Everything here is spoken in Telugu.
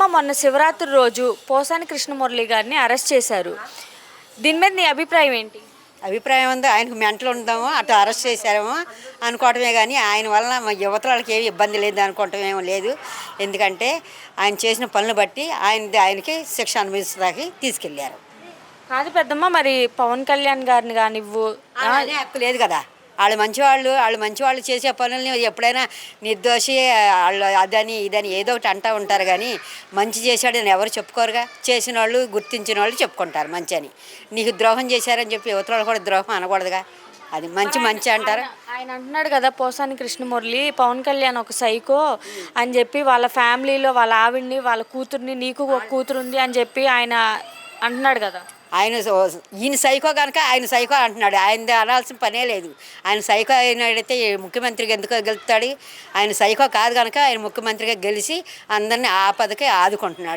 పెద్దమ్మ మొన్న శివరాత్రి రోజు పోసాని కృష్ణమురళి గారిని అరెస్ట్ చేశారు. దీని మీద నీ అభిప్రాయం ఏంటి? అభిప్రాయం ఉంది, ఆయనకు మెంటలు ఉందామో అటు అరెస్ట్ చేశారేమో అనుకోవటమే కానీ ఆయన వల్ల మా యువతలకి ఏమి ఇబ్బంది లేదు అనుకోవటం ఏమో లేదు. ఎందుకంటే ఆయన చేసిన పనులు బట్టి ఆయనకి శిక్ష అనుభవించడానికి తీసుకెళ్ళారు. కాదు పెద్దమ్మ, మరి పవన్ కళ్యాణ్ గారిని కానివ్వు, అనే హక్కు లేదు కదా. వాళ్ళు మంచివాళ్ళు చేసే పనుల్ని ఎప్పుడైనా నిర్దోషి వాళ్ళు అదని ఇదని ఏదో ఒకటి అంటూ ఉంటారు. కానీ మంచి చేశాడని ఎవరు చెప్పుకోరుగా. చేసిన వాళ్ళు గుర్తించిన వాళ్ళు చెప్పుకుంటారు మంచి అని. నీకు ద్రోహం చేశారని చెప్పి యువతలు కూడా ద్రోహం అనకూడదుగా. అది మంచి అంటారు. ఆయన అంటున్నాడు కదా, పోసాని కృష్ణమురళి పవన్ కళ్యాణ్ ఒక సైకో అని చెప్పి వాళ్ళ ఫ్యామిలీలో వాళ్ళ ఆవిడ్ని వాళ్ళ కూతుర్ని, నీకు ఒక కూతురు ఉంది అని చెప్పి ఆయన అంటున్నాడు కదా. ఈయన సైకో కనుక ఆయన సైకో అంటున్నాడు. ఆయన అనాల్సిన పనే లేదు. ఆయన సైకో అయినడైతే ముఖ్యమంత్రిగా ఎందుకో గెలుస్తాడు. ఆయన సైకో కాదు కనుక ఆయన ముఖ్యమంత్రిగా గెలిచి అందరినీ ఆపదకి ఆదుకుంటున్నాడు.